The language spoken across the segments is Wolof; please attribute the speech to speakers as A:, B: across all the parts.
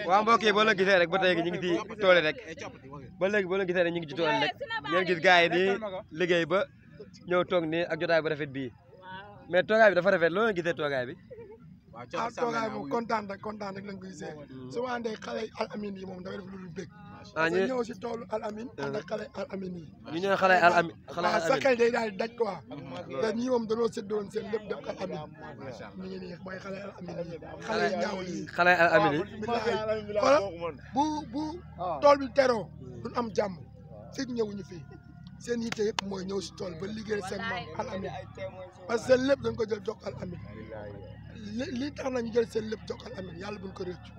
A: waaw mbokk yi boo la gisee rek ba tey ñu ngi ci tool rek ba léegi boo la gisee rek ñu ngi ci tool rek ngeen gis gars yi di liggéey ba ñëw toog nii ak jotaay bu rafet bii mais toogaay bi dafa rafet loolu la gisee toogaay bi.
B: ah toogaay moom kontaan rek lañ koy gisee su ma àndee xale Al Amine yi moom dafay def lu bëgg. parce que ñëw si toolu Al Amine ànd ak xale Al Amine yi.
A: ñu ñëw xale Al Amine
B: sa xel day daal di daj quoi te ñii moom dañoo séddoon seen lépp def Al Amine ñu ngi nii mooy xale Al Amine yi xale ñaaw yi
A: xale Al Amine yi.
B: xoolal bu tool bi teroo duñ am jàmm fekk ñëwuñu fii seen yitte yëpp mooy ñëw si tool ba liggéey seen maam Al Amine parce que seen lépp dañ ko jël jox Al Amine li tax na ñu jël seen lépp jox Al Amine yàlla buñ ko réccu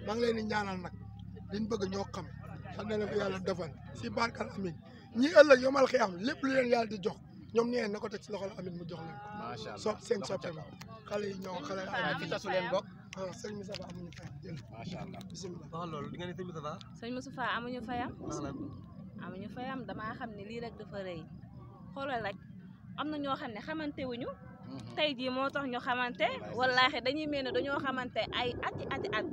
B: maa ngi leen di ñaanal nag liñ bëgg ñoo xam xam ne leen ko yàlla defal si barke Al Amine ñii ëllëg yomal xëy am lépp lu leen yàlla di jox ñoom nee na ko teg si loxol Amine mu jox leen ko. macha allah sopp seen soppem xale yi ñoo xale yi
C: fi tasu leen bokk.
B: ah sëñ Moussa Ba amuñu fay jël.
C: macha allah
B: bisimilah.
A: wax loolu di nga ne sëñ Moussa Ba.
D: sëñ Moussa amuñu fayam. amuñu fayam damaa xam ne lii rek dafa rëy xoolal rek am na ñoo xam ne xamante wuñu tey jii moo tax ñu xamante wallaahi dañuy mel ne dañoo xamante ay ati at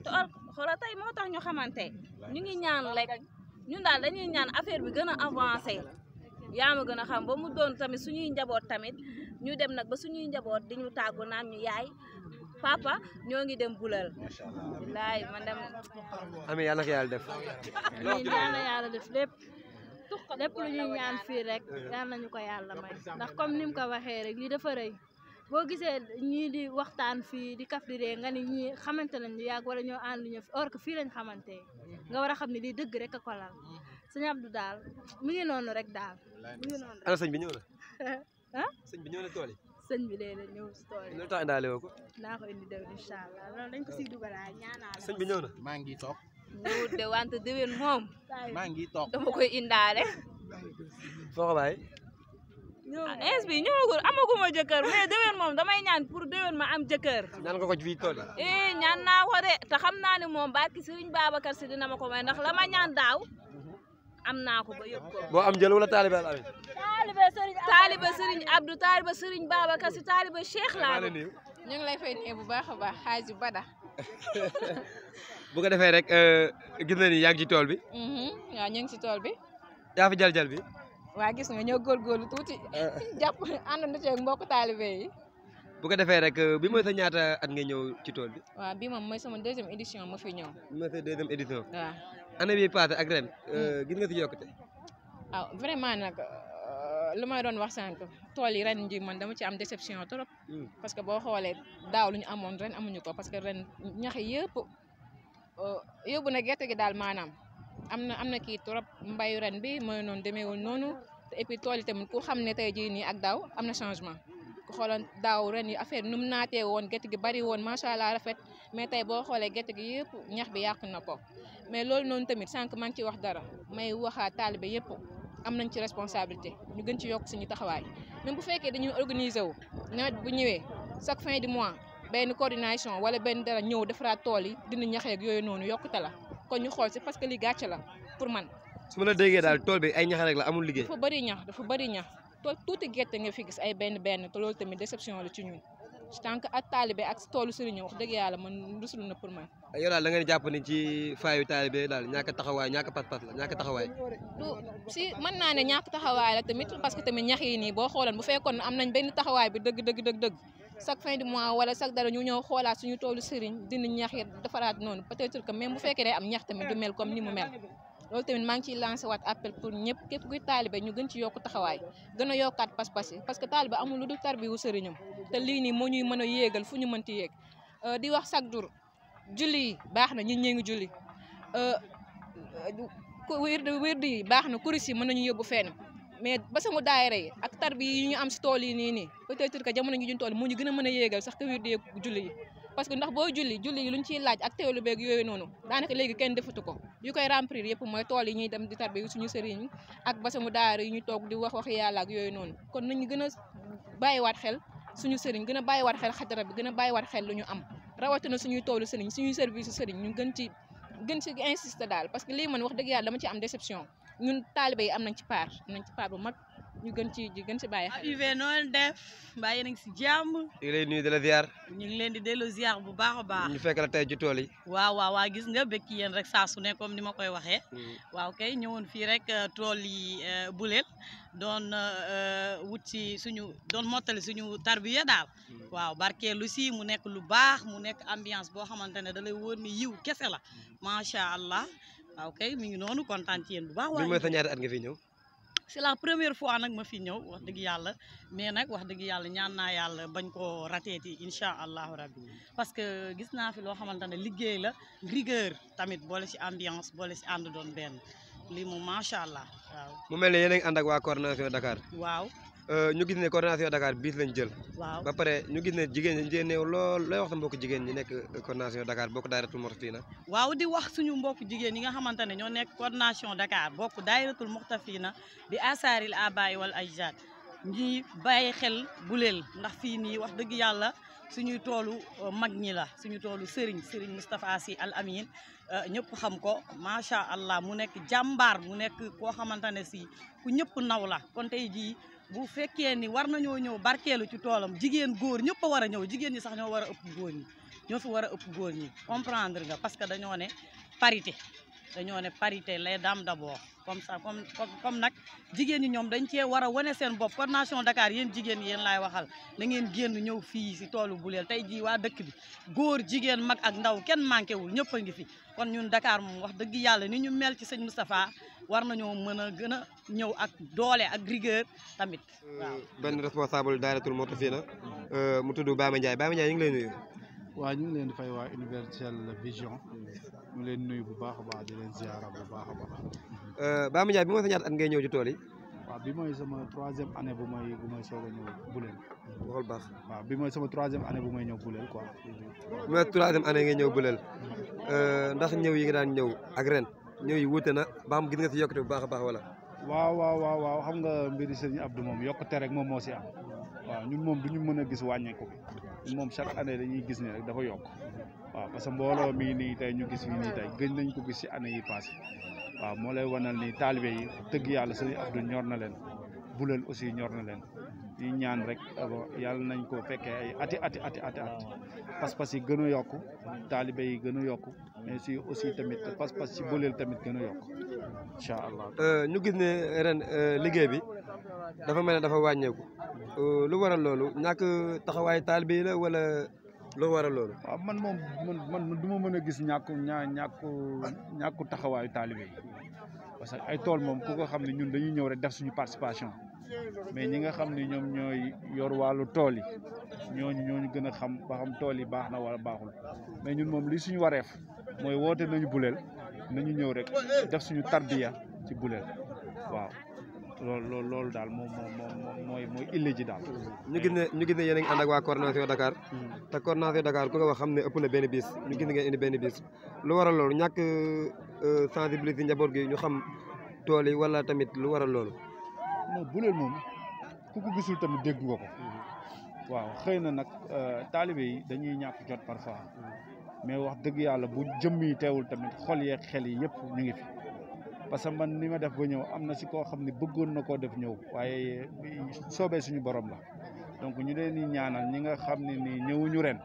D: te xoolal tey moo tax ñu xamante ñu ngi ñaan rek ñun daal dañuy ñaan affaire bi gën a avancé yaa ma gën a xam ba mu doon tamit suñuy njaboot tamit ñu dem nag ba suñuy njaboot di ñu tàggu naan ñu yaay papa ñoo ngi dem bulal laay man dem
A: amiin yàlla na ko yàlla def.
E: ñii ñaan na yàlla def lépp lu ñuy ñaan fii rek yal nañu ko yàlla may ndax comme ni mu ko waxee rek lii dafa rëy boo gisee ñii di waxtaan fii di kaf di ree nga ni ñii xamante nañ lu yàgg wala ñoo ànd ñu or que fii lañ xamante nga war a xam ne lii dëgg rek a ko lal sëñ Abdou daal mi ngi noonu rek daal mi ngi noonu.
A: ana sëñ bi ñëw na.
E: ah
A: sëñ bi ñëw na tool yi.
E: sëñ bi léeg-léeg ñëw si tool yi.
A: lu tax indaale woo ko.
E: naa ko indi déwén incha allah loolu dañ ko siy dugalaay ñaanal.
A: sëñ bi ñëw na.
C: maa ngi toog.
D: ñëwut de wante déwén moom
C: maa ngi toog.
D: dama koy indaale.
A: foo ko bàyyi.
D: ins bi ñëwagul amaguma jëkkër mais déwén moom damay ñaan pour déwén ma am jëkkër.
A: ñaan nga ko ci fii tool yi.
D: ñaan naa ko de te xam naa ne moom barki Sëriñ Babacar Si dina ma ko may ndax la ma ñaan daaw am naa ko ba yëg ko.
A: boo am jël wala taalibe Al Amine.
D: taalibe Sëriñ Abdou taalibe Sëriñ Babacar Si taalibe Cheikh laa
F: ñu ngi lay fay bu baax a baax xaaji Bada.
A: bu ko defee rek gis na ni yaa ngi ci tool bi.
F: waaw ñu ngi si tool bi.
A: yaa fi jal bi.
F: waa gis nga ñoo góorgóorlu tuuti. jàpp ànd na ci ak mbokk taalibe yi.
A: bu ko defee rek bi mooy sa ñaata at nga ñëw ci tool bi.
F: waaw bii moom mooy sama deuxième édition ma fi ñëw.
A: mooy sa deuxième édition.
F: waaw
A: année bii passée ak ren. gis nga si yokkute.
F: waaw vraiment nag lu may doon wax sànq tool yi ren ji man dama ci am déception trop. parce que boo xoolee daaw lu ñu amoon ren amuñu ko parce que ren ñax yëpp yóbbu na gerte gi daal maanaam. am na kii trop mbayu ren bi mooy noonu demeewul noonu te et puis tool yi tamit ku xam ne tey jii nii ak daaw am na changement ku xooloon daaw ren yi affaire nu mu naatee woon gerte gi bari woon macha allah rafet mais tey boo xoolee gerte gi yëpp ñax bi yàqu na ko mais loolu noonu tamit sànq maa ngi ciy wax dara may waxaat taalibe yëpp am nañ ci responsabilité ñu gën ci yokk suñu taxawaay même bu fekkee dañuy organiser wu nawet bu ñëwee chaque fin du mois benn coordination wala benn dara ñëw defaraat tool yi dina ñaxeeg yooyu noonu yokkute la. kon ñu xool si parce que li gàcce la pour man.
A: su ma la déggee daal tool bi ay ñax rek la amul liggéey.
F: dafa bëri ñax tool tuuti gerte nga fi gis ay benn te loolu tamit déception la ci ñun tant que ak taalibe ak toolu sëriñ wax dëgg yàlla man rusul na pour man.
A: yow daal da ngeen jàpp ni ci faayu taalibe daal ñàkk taxawaay ñàkk pas-pas la ñàkk taxawaay.
F: si mën naa ne ñàkk taxawaay la tamit parce que tamit ñax yi nii boo xoolan bu fekkoon am nañ benn taxawaay bi dëgg. chaque fin du mois wala chaque dara ñu ñëw xoolaat suñu toolu sëriñ dindi ñax yi defaraat noonu peut-être que même bu fekkee day am ñax tamit du mel comme ni mu mel loolu tamit maa ngi ciy lancé waat appel pour ñëpp képp kuy taalibe ñu gën ci yokk taxawaay gën a yokkaat pas-pas yi parce que taalibe amul lu dul tarbiwu sëriñam te lii nii moo ñuy mën a yéegal fu ñu mënti yéeg di wax chaque jour julli yi baax na ñun ñee ngi julli wérdi yi baax na kuris yi mën nañu yóbbu fenn mais ba sama daayira yi ak tarbi yi ñu am si tool yi nii peut-être que jamono ji ñu tool moo ñu gën a mën a yéegal sax que wér di julli yi parce que ndax boo julli yi luñ ciy laaj ak teewlu beeg yooyu noonu daanaka léegi kenn defatu ko yu koy remplir yëpp mooy tool yi ñuy dem di tarbi suñu sëriñ ak ba sama daayira yi ñu toog di wax yàlla ak yooyu noonu kon nañu gën a bàyyiwaat xel suñu sëriñ gën a bàyyiwaat xel xadara bi gën a bàyyiwaat xel lu ñu am rawatina suñuy toolu sëriñ suñuy service sëriñ ñu gën ci insister daal parce que lii man wax dëgg yàlla dama ci am déception ñun taalibe yi am nañ ci part bu mag ñu gën ci bàyyi xel.
C: UV noonu def mbaa yéen a ngi si jàmm.
A: ñu ngi lay nuyu di la ziar.
C: ñu ngi leen di delloo ziar bu baax a baax.
A: ñu fekk la tey ci tool yi.
C: waaw gis nga bëgg yéen rek saa su ne comme ni ma koy waxee. waaw kay ñëwoon fii rek tool yi Boulel doon wut si doon mottali suñu tarbiya daal. waaw barkeelu si mu nekk lu baax mu nekk ambiance boo xamante ne da lay wóor ni yiw kese la macha allah waaw kay mi ngi noonu kontaan ci yéen bu baax.
A: bi mooy sa ñaari at nga fi ñëw.
C: c'est la première fois nag ma fi ñëw wax dëgg yàlla mais nag wax dëgg yàlla ñaan naa yàlla bañ koo rateeti incha allahu rabbi parce que gis naa fi loo xamante ne liggéey la rigueur tamit boole si ambiance boole si ànd doon benn lii moom macha allah waaw.
A: mu mel ne yéen a ngi ànd ak waa coordination Dakar.
C: waaw.
A: ñu gis ne coordination Dakar bis lañ jël.
C: waaw
A: ba pare ñu gis ne jigéen ñi dañu néew lool looy wax sa mbokk jigéen ñi nekk coordination Dakar bokk daayiratul Muxtafina.
C: waaw di wax suñu mbokk jigéen ñi nga xamante ne ñoo nekk coordination Dakar bokk daayiratul Muxtafina bi asaaril abaay wal ajdaad ñi bàyyi xel Boulel ndax fii nii wax dëgg yàlla suñuy toolu mag ñi la suñu toolu Serigne Moustapha Sy Al Amin ñëpp xam ko macha allah mu nekk jàmbaar mu nekk koo xamante ne si ku ñëpp naw la kon tey jii. bu fekkee ni war nañoo ñëw barkeelu ci toolam jigéen góor ñëpp a war a ñëw jigéen ñi sax ñoo war a ëpp góor ñi ñoo fi war a ëpp góor ñi comprendre nga parce que dañoo ne parité les dames d'abord comme ça comme nag jigéen ñi ñoom dañ cee war a wane seen bopp coordination Dakar yéen jigéen ñi yéen laay waxal na ngeen génn ñëw fii si toolu Boulel tey jii waa dëkk bi góor jigéen mag ak ndaw kenn manqué wul ñëpp a ngi fi kon ñun Dakar moom wax dëgg yàlla ni ñu mel ci sëñ Moustapha war nañoo mën a gën a ñëw ak doole ak rigueur tamit waaw.
A: benn responsable daayiratul Muxtafina mu tudd Bama Ndiaye ñu ngi lay nuyu.
G: waaw ñu ngi leen di fay waa Universel Vision ñu leen nuyu bu baax a baax di leen ziara bu baax a baax.
A: Bama Ndiaye bi mooy sa ñaata at ngay ñëw ci tool yi.
G: waaw bi mooy sama 3e année bu may soog a ñëw Boulel.
A: waxal baax.
G: waaw bi mooy sama 3e année bu may ñëw Boulel quoi.
A: bi mooy 3e année ngay ñëw Boulel ndax ñëw yi nga daan ñëw ak ren ñëw yi wuute na ba xam gis nga si yokkute bu baax a baax wala.
G: waaw xam nga mbiri Serigne Abdou moom yokkute rek moom moo si am waaw ñun moom du ñu mën a gis wàññeeku bi moom chaque année dañuy gis ne rek dafa yokk waaw parce que mbooloo mii nii tey ñu gis fii nii tey gëj nañ ko gis si année yi passé waaw moo lay wanal ni taalibe yi dëgg yàlla Serigne Abdou ñor na leen Boulel aussi ñor na leen ñu ñaan rek yàlla nañ ko fekkee ay ati pas-pas yi gën a yokk taalibe yi gën a yokk mais si aussi tamit pas-pas si Boulel tamit gën a yokk incha allah.
A: ñu gis ne ren liggéey bi dafa mel ne dafa wàññeeku lu waral loolu ñàkk taxawaay taalibe yi la wala lu waral loolu.
G: waaw man du ma mën a gis ñàkku taxawaayu taalibe yi parce que ay tool moom ku ko xam ne ñun dañuy ñëw rek def suñu participation mais ñi nga xam ne ñoom ñooy yor wàllu tool yi ñooñu gën a xam ba xam tool yi baax na wala baaxul mais ñun moom li suñu wareef mooy woote nañu Boulel nañu ñëw rek def suñu tarbiya ci Boulel waaw loolu daal mooy ille ji daal.
A: ñu gis ne yéen a ngi ànd ak waa coordination Dakar te coordination Dakar ku ko wax xam ne ëpp na benn bis ñu gis ne ngeen indi benn bis lu waral loolu ñàkk sensibiliser njaboot gi ñu xam tool yi wala tamit lu waral loolu.
G: non Boulel moom ku ko gisul tamit dégg nga ko waaw xëy na nag taalibe yi dañuy ñàkk jot parfois mais wax dëgg yàlla bu jëmm yi teewul tamit xol yeeg xel yi yëpp ñu ngi fi parce que man ni ma def ba ñëw am na si koo xam ne bëggoon na koo def ñëw waaye soobee suñu borom la donc ñu leen di ñaanal ñi nga xam ne ni ñëwuñu ren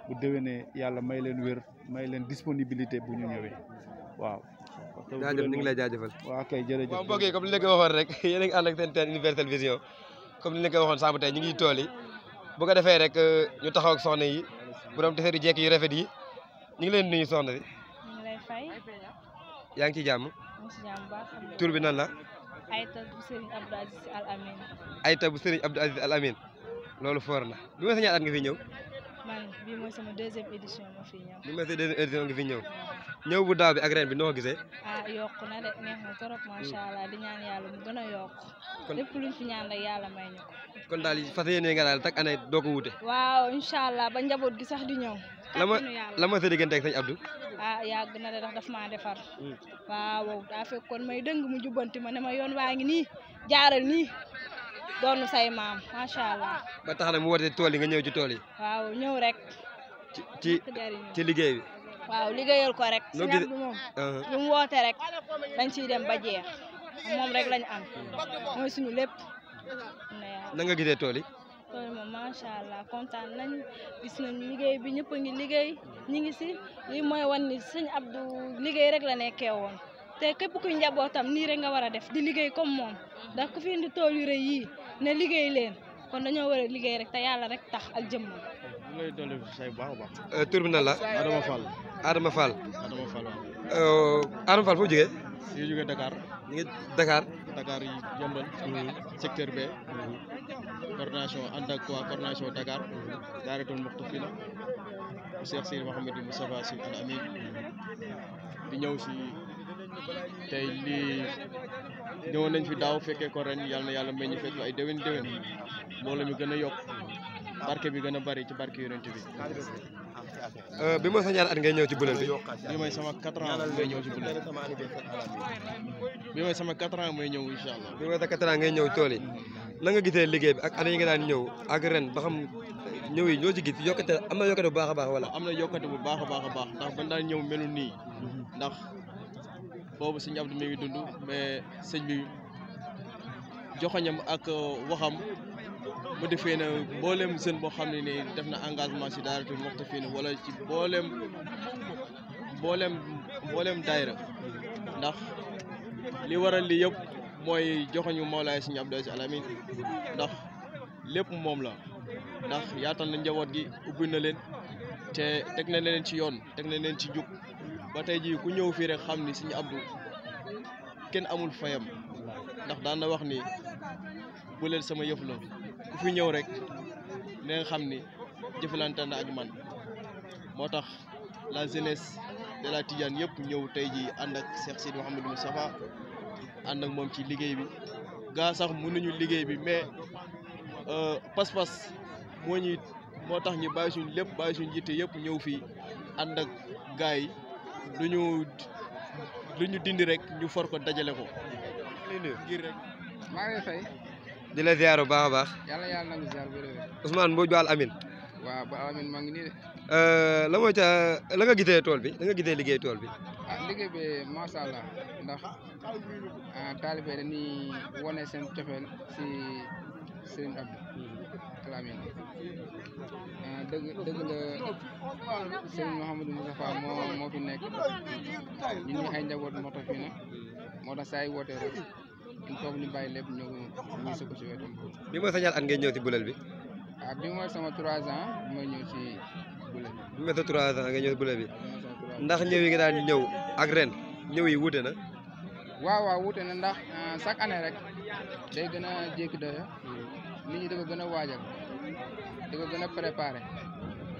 G: bu déwénee yàlla may leen wér may leen disponibilité bu ñu ñëwee waaw.
A: jaajëf ñu ngi lay jaajëfal.
G: waaw kay jërëjëf.
A: waaw mbokk yi comme ni la ko waxoon rek yéen a ngi ànd ak seen Universel Vision comme ni la ko waxoon sànq tey ñu ngi tool yi bu ko defee rek ñu taxaw ak soxna yi borom te seetu jekk yu rafet yi ñu ngi leen nuyu soxna si.
D: ñu ngi lay fay.
A: yaa ngi ci jàmm.
D: ñu ngi si jàmm baax.
A: tur bi nan la.
D: Ayta bu Serigne Abdou Aziz Al Amin.
A: Ayta bu Serigne Abdou Aziz Al Amin loolu foor na bi ma sa ñaata at nga fi ñëw.
D: man bii mooy sama 2e édition ma fi ñëw.
A: bi ma sa 2e édition nga fi ñëw. ñëw bu daaw bi ak ren bi noo ko gisee.
D: yokku na de neex na trop macha allah di ñaan yàlla mu gën a yokk. lépp luñ fi ñaan rek yàlla may ñu ko.
A: kon daal fas yéene nga daal tak année doo ko wuute.
D: waaw incha allah ba njaboot gi sax di ñëw.
A: la ma sa diggante ak sëñ Abdou.
D: yàgg na de ndax daf maa defar. waaw daa fekkoon may dëng mu jubbanti ma ne ma yoon waa ngi nii jaaral nii doonu say maam macha allah.
A: ba tax na mu woote tool yi nga ñëw ci tool yi.
D: waaw ñëw rek.
A: ci liggéey bi.
D: waaw liggéeyal ko rek.
A: noo
D: gisee moom lu mu woote rek dañ ciy dem ba jeex moom rek lañ am mooy suñu lépp
A: na nga gisee tool yi.
E: tool yi moom macha allah kontaan nañ gis nañ liggéey bi ñëpp a ngi liggéey ñi ngi si lii mooy wan ni sëñ Abdou liggéey rek la nekkee woon te képp kuy njabootam nii rek nga war a def di liggéey comme moom ndax ku fi indi tool yu rëy yii ne liggéey leen kon dañoo war a liggéey rek te yàlla rek tax ak jëmmam.
G: ñu lay dolli say bu baax a baax.
A: tur bi nan la.
G: Adama Fall.
A: Adama Fall.
G: Adama Fall waaw.
A: Adama Fall foo jógee.
G: ñu jógee Dakar.
A: ñu ngi Dakar.
G: Dakar yi Yeumbeul. secteur B. coordination ànd ak waa coordination Dakar. Daaratul Muxtafina. Cheikh Seydi Mouhamadou Moustapha Sy Al Amin. di ñëw si tey lii ñëwoon nañ fi daaw fekkee ko ren yàlla na yàlla may ñu fekk ay déwén mbooloo mi gën a yokk barke bi gën a bari ci barke yonent bi.
A: bi mooy sa ñaar at ngay ñëw ci buleel bi.
G: bi mooy sama 4 ans ngay ñëw ci buleel bi mooy sama 4 ans may ñëw incha allah.
A: bi mooy sa 4 ans ngay ñëw tool yi na nga gisee liggéey bi ak année yi nga daan ñëw ak ren ba xam ñëw yi ñoo ci gis yokkate am na yokkate bu baax a baax wala.
G: am na yokkate bu baax a baax ndax ban daan ñëw melu nii ndax boobu sëñ Abdou mi ngi dund mais sëñ bi joxoñam ak waxam mu defee na mboolem seen boo xam ne ni def na engagement si Daaratul Muxtafina wala ci mboolem daayira ndax li waral li yëpp mooy joxoñu Mawlaay sëñ Abdou Aziz Al Amin ndax lépp moom la ndax yaatal na njaboot gi ubbi na leen te teg na leen ci yoon teg na leen ci jub ba tey jii ku ñëw fii rek xam ni sëñ Abdou kenn amul fayam ndax daan na wax ni buleel sama yëf la ku fi ñëw rek ne nga xam ni jëfalante na ak man moo tax la jeunesse de la Tidiane yëpp ñëw tey jii ànd ak Cheikh Seydi Mouhamadou Moustapha ànd ak moom ci liggéey bi gaa sax mënuñu liggéey bi mais pas-pas moo tax ñu bàyyi suñ lépp bàyyi suñ yitte yëpp ñëw fii ànd ak gaa yi lu ñu dindi rek ñu for ko dajale ko ngir rek.
H: maa ngi lay fay.
A: di la ziar bu baax a baax.
H: yàlla nangu ziar bu rëy.
A: Ousmane Mbodj Al Amin.
H: waaw ba Al Amin maa ngi nii de.
A: la mooy la nga gisee tool bi la nga gisee liggéey tool bi.
H: liggéey bi macha allah ndax taalibe dañuy wane seen cofeel si Serigne Abdou Al Amin dëgg la Serigne Mouhamadou Moustapha moo fi nekk ñu ñuy ay njaboot Muxtafina moo tax saa yu wootee rek il faut ñu bàyyi lépp ñëw ñu sukk si wetam.
A: bi mooy sa ñaar at ngay ñëw ci buleel bi.
H: bi mooy sama 3 ans bi may ñëw ci buleel bi.
A: bi mooy sa 3 ans ngay ñëw ci buleel bi ndax ñëw yi nga daan ñëw ak ren ñëw yi wuute na.
H: waaw wuute na ndax chaque année rek day gën a jékki doyo nit ñi da ko gën a waajal da ko gën a préparé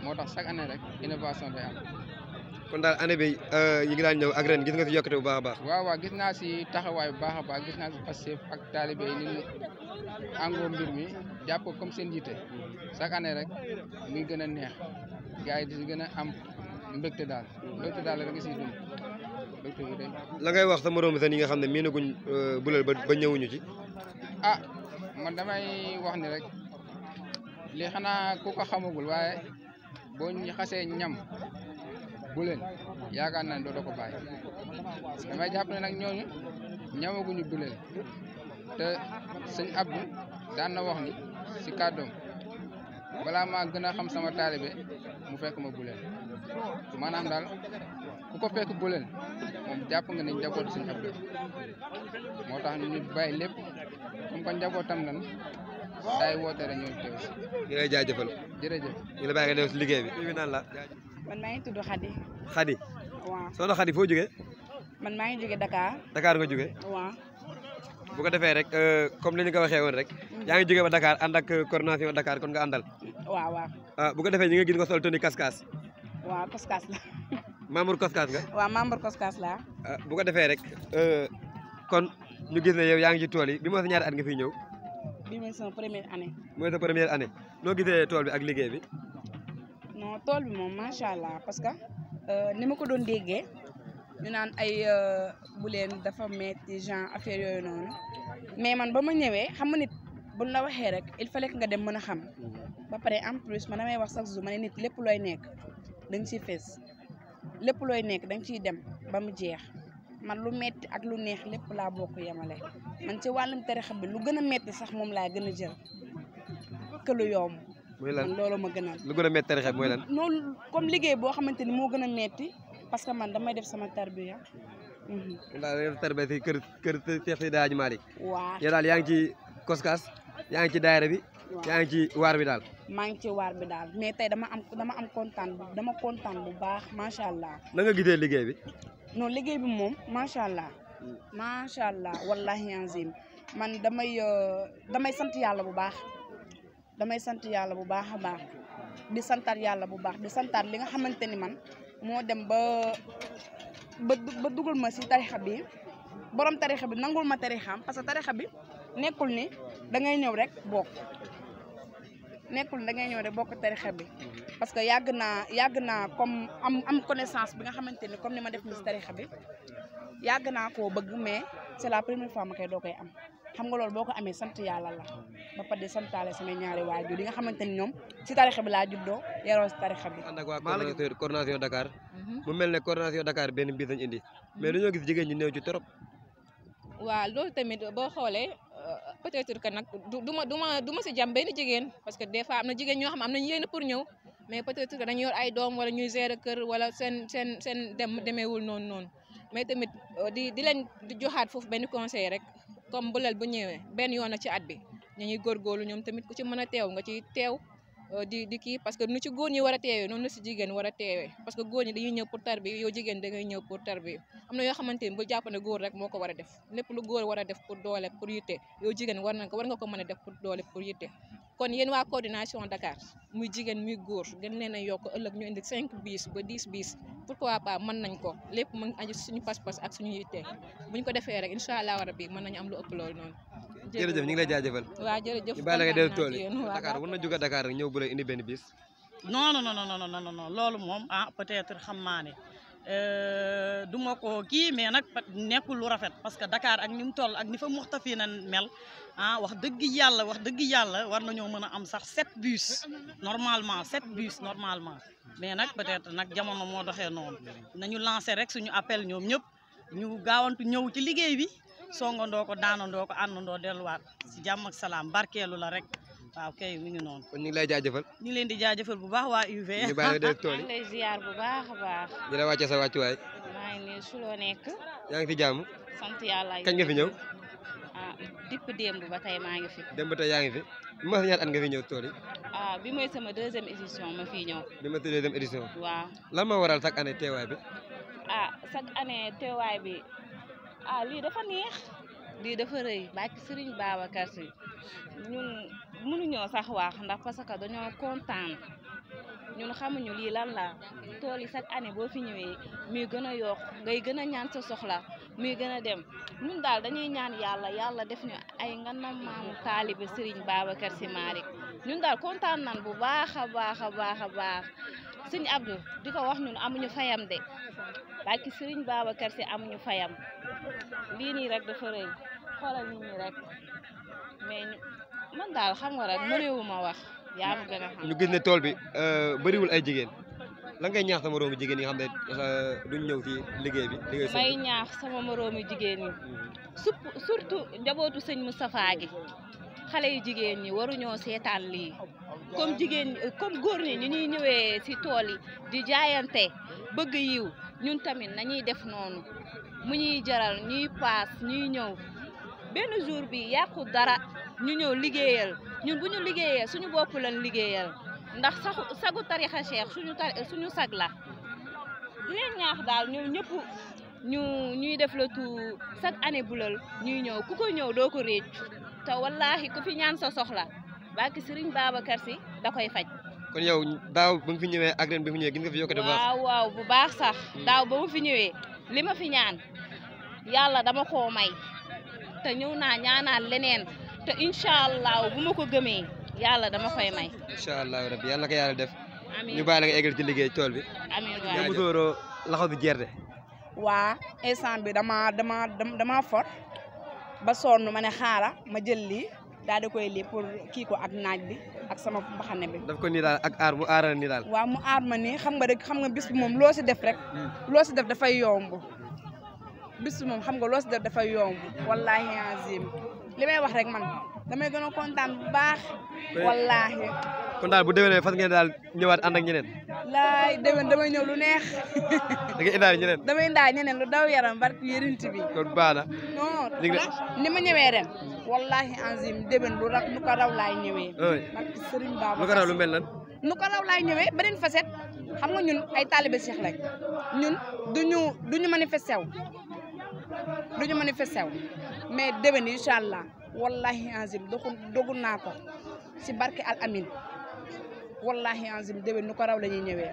H: moo tax chaque année rek innovation day am.
A: kon daal année bi yi ngi daan ñëw ak ren gis nga si yokkute bu baax a baax.
H: waaw gis naa si taxawaay bu baax a baax gis naa si Pastef ak taalibe yi ni ñu àngoo mbir mi jàpp comme seen jiite chaque année rek muy gën a neex gars yi di si gën a am mbégte daal rek nga siy dund mbégte bi day.
A: la ngay wax sa moroom seen yi nga xam ne miinaguñ buleel ba ñëwuñu ci.
H: man damay wax ni rek lii xanaa ku ko xamagul waaye boo ñu xasee ñam buleel yaakaar naa ne doo ko bàyyi damay jàpp ne nag ñooñu ñamaguñu buleel te sëñ Abdou daan na wax ni si kàddoom balaa maa gën a xam sama taalibe mu fekk ma buleel maanaam daal ku ko fekk buleel moom jàpp nga ne njaboot sëñ Abdou moo tax ñu bàyyi lépp comme que njabootam lan daay woote rek ñoo teew si.
A: ñu lay jaajëfal.
H: jërëjëf.
A: ñu la bàyyi nga dem si liggéey bi. bi naan la.
I: man maa ngi tudd Khady.
A: Khady.
I: waaw
A: soxna Khady foo jógee.
I: man maa ngi jógee Dakar.
A: Dakar nga jógee.
I: waaw.
A: bu ko defee rek comme ni ñu ko waxee woon rek. yaa ngi jógee ba Dakar ànd ak coordination Dakar kon nga àndal.
I: waaw.
A: bu ko defee ñi nga gis nga sol tenue Kaskas.
I: waaw Kaskas la.
A: membre Kaskas nga.
I: waaw membre Kaskas la.
A: bu ko defee rek kon ñu gis ne yow yaa ngi ci tool yi bi mooy sa ñaari at nga fiy ñëw.
I: bi mooy sama première année.
A: mooy sa première année noo gisee tool bi ak liggéey bi.
I: non tool bi moom macha allah parce que ni ma ko doon déggee ñu naan ay bu leen dafa metti genre affaire yooyu noonu mais man ba ma ñëwee xam nga nit buñ la waxee rek il fallait que nga dem mën a xam ba pare en plus man damay wax chaque jour ma ne nit lépp looy nekk da nga ciy fees lépp looy nekk da nga ciy dem ba mu jeex man lu metti ak lu neex lépp laa bokk yemale man ci wàllum tarixa bi lu gën a metti sax moom laa gën a jël que lu yomb.
A: mooy lan
I: man loolu ma gënal.
A: lu gën a metti tarixa bi mooy lan.
I: noonu comme liggéey boo xamante ni moo gën a metti parce que man damay def sama tarbiya.
A: daal def tarbiya si kër Cheikh Seydi Hadji Malick.
I: waaw
A: yow daal yaa ngi ci koskaas yaa ngi ci daayira bi. yaa ngi ci waar bi daal.
I: maa ngi ci waar bi daal mais tey dama am kontaan bu baax macha allah.
A: na nga gisee liggéey bi.
I: non liggéey bi moom macha allah. macha allah wallahi azim man damay sant yàlla bu baax. damay sant yàlla bu baax a baax di santaat yàlla bu baax di santaat li nga xamante ni man moo dem ba dugal ma si tarixa bi borom tarixa bi nangul ma tarixam parce que tarixa bi nekkul ni da ngay ñëw rek bokk tarixa bi parce que yàgg naa comme am connaissance bi nga xamante ni comme ni ma def ni si tarixa bi yàgg naa koo bëgg mais c'est la première fois ma koy doo koy am xam nga loolu boo ko amee sant yàlla la ba pare di santaale sama ñaari waajur yi nga xamante ni ñoom si tarixa bi laa juddoo yaroo si tarixa bi.
A: ànd ak waa coordination Dakar mu mel ne coordination Dakar benn bis lañ indi mais dañoo gis jigéen ñi néew ci trop.
F: waaw loolu tamit boo xoolee peut-être que nag du ma si jàmm benn jigéen parce que des fois am na jigéen ñoo xam am nañu yéen pour ñëw mais peut-être que dañu yor ay doom wala ñuy gérer kër wala seen demeewul noonu mais tamit di leen di joxaat foofu benn conseil rek. comme bulal bu ñëwee benn yoon ci at bi ñu ñuy góorgóorlu ñoom tamit ku ci mën a teew nga ci teew di kii parce que nu ci góor ñi war a teewee noonu la si jigéen war a teewee parce que góor ñi dañuy ñëw pour tarbi yow jigéen da ngay ñëw pour tarbi am na yoo xamante ni bu jàpp ne góor rek moo ko war a def lépp lu góor war a def pour doole pour yitte yow jigéen war nga ko mën a def pour doole pour yitte kon yéen waa coordination Dakar muy jigéen muy góor gën leen a yokk ëllëg ñu indi 5 bis ba 10 bis pourquoi pas mën nañ ko lépp mu ngi aju suñu pas-pas ak suñu yitte bu ñu ko defee rek incha allah rabbi mën nañu am lu ëpp loolu noonu.
A: jërëjëf ñu ngi lay jaajëfal.
F: waaw jërëjëf
A: ñu bàyyi la nga dellu tool yi Dakar war na jóge Dakar rek ñëw bu la indi benn bis.
C: non loolu moom peut-être xam naa ne du ma ko kii mais nag nekkul lu rafet parce que Dakar ak ni mu toll ak ni fa Muxtafina mel wax dëgg yàlla war nañoo mën a am sax 7 bus normalement mais nag peut-être nag jamono moo doxee noonu nañu lancer rek suñu appel ñoom ñëpp ñu gaawantu ñëw ci liggéey bi songandoo ko daanandoo ko àndandoo delluwaat si jàmm ak salaam barkeelu la rek waaw kay mi ngi noonu.
A: kon ñu ngi lay jaajëfal.
C: ñu ngi leen di jaajëfal bu baax waa UV.
A: ñu bàyyi la del tool yi
D: maa ngi lay ziar bu baax a baax.
A: di la wàcce sa wàccuwaay.
D: maa ngi nii su loo nekk.
A: yaa ngi fi jàmm.
D: sant yàlla.
A: kañ nga fi ñëw.
D: depuis démb ba tey maa ngi fi.
A: démb ba tey yaa ngi fi. bi ma sa ñaata at nga fi ñëw tool yi.
D: bi mooy sama 2e édition ma fii ñëw.
A: bi ma 2e édition.
D: waaw
A: lan moo waral chaque année teewaay bi.
D: chaque année teewaay bi lii dafa neex. lii dafa rëy bàkki Serigne Babacar Sy ñun mënuñoo sax wax ndax parce que dañoo kontaan ñun xamuñu lii lan la tool yi chaque année boo fi ñëwee muy gën a yokk ngay gën a ñaan sa soxla muy gën a dem ñun daal dañuy ñaan yàlla def ñu ay nganam maamu taalibe Serigne Babacar Sy Malick ñun daal kontaan nan bu baax a baax Serigne Abdou di ko wax ñun amuñu fayam de bàkki Serigne Babacar Sy amuñu fayam lii nii rek dafa rëy xoolal nit ñi rek mais man daal xam nga rek mënewuma wax yaa ma gën a xam.
A: ñu gis ne tool bi bëriwul ay jigéen lan ngay ñaax sama moroomu jigéen yi nga xam ne duñ ñëw ci liggéey bi.
D: may ñaax sama moroomu jigéen ñi surtout njabootu sëñ Moustapha gi xale yu jigéen ñi waruñoo seetaan lii comme góor ñi ni ñuy ñëwee ci tool yi di jaayante bëgg yiw ñun tamit nañuy def noonu mu ñuy jaral ñuy paas ñuy ñëw benn jour bi yàqu dara ñu ñëw liggéeyal ñun bu ñu liggéeyee suñu bopp lañ liggéeyal ndax sagu tarixa Cheikh suñu sag la di leen ñaax daal ñoom ñëpp ñuy def la tout chaque année bulal ñuy ñëw ku ko ñëw doo ko réccu te wallahi ku fi ñaan sa soxla baki Serigne Babacar Sy da koy faj.
A: kon yow daaw ba nga fi ñëwee ak ren bi nga fi ñëwee gis nga fi yokkute bu baax.
D: waaw bu baax sax daaw ba mu fi ñëwee li ma fi ñaan yàlla dama koo may te ñëw naa ñaanal leneen te incha allah bu ma ko gëmee yàlla dama koy may.
A: incha allah rabbi yàlla na ko yàlla def.
D: amiin
A: ñu bàyyi la nga eggal ci liggéey tool bi.
D: amiin
A: waay yow musóoroo laxaw bi gerte.
I: waa instant bi dama for ba sonn ma ne xaara ma jël lii daal di koy lii pour kii ko ak naaj bi ak sama mbaxane bi.
A: daf ko nii daal ak aar mu aaral nii daal.
I: waaw mu aar ma nii xam nga bis bi moom loo si def rek. loo si def dafay yomb bis moom xam nga loo si def dafa yomb wallahi azim li may wax rek man damay gën a kontaan bu baax wallahi
A: kon daal bu déwénee fas ngeen daal ñëwaat ànd ak ñeneen
I: laay déwén damay ñëw lu neex
A: da nga indaale ñeneen
I: damay indaale ñeneen lu daw yaram barki yërinti bi
A: kon baax na
I: non ni ma ñëwee ren wallahi azim déwén lu rak nu ko raw laay ñëwee barki Serigne Baba
A: lu ko raw lu mel nan
I: nu ko raw laay ñëwee beneen facette xam nga ñun ay taalibe Cheikh lañ ñun duñu manifesté wu mais déwén incha allah wallahi azim dogu naa ko si barke al amin wallahi azim déwén nu ko raw la ñuy ñëwee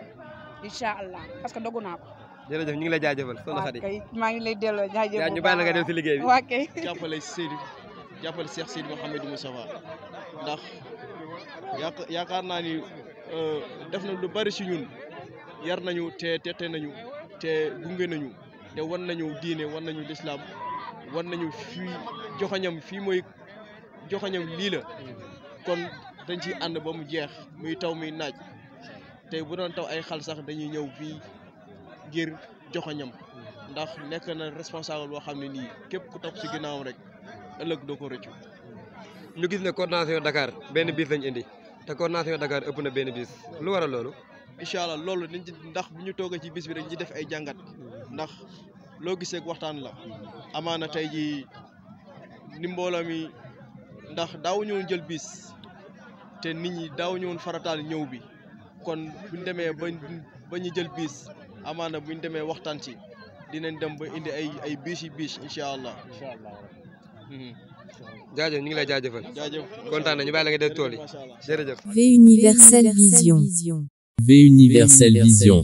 I: incha allah parce que dogu naa ko.
A: jërëjëf ñu ngi lay jaajëfal soxna Khady.
I: waaw kay maa ngi lay delloo jaajëfal
A: ñu bàyyi la nga dem si liggéey bi.
I: waaw kay
J: jàppale Cheikh Seydou Mouhamadou Moustapha ndax yaakaar naa ni def na lu bari si ñun yar nañu te tete nañu te gunge nañu te wan nañu diine wan nañu lislaam wan nañu fii joxañam fii mooy joxañam lii la kon dañ ciy ànd ba mu jeex muy taw muy naaj tey bu doon taw ay xal sax dañuy ñëw fii ngir joxañam ndax nekk na responsable boo xam ne nii képp ku topp si ginnaawam rek ëllëg doo ko rëccu.
A: ñu gis ne coordination Dakar benn bis lañ indi te coordination Dakar ëpp na benn bis lu waral loolu.
J: incha allah loolu dañ ci ndax bu ñu toogee ci bis bi dañ ci def ay jàngat ndax loo gisee waxtaan la amaana tey jii ni mbooloo mi ndax daaw ñëwoon jël bis te nit ñi daaw ñëwoon farataal ñëw bi kon buñ demee ba ñu jël bis amaana buñ demee waxtaan ci dinañ dem ba indi ay bis yi bis incha allah.
A: jaajëf ñu ngi lay jaajëfal.
J: jaajëf
A: kontaan na ñu bàyyi la nga def tool yi jërëjëf.
K: V Universel Vision.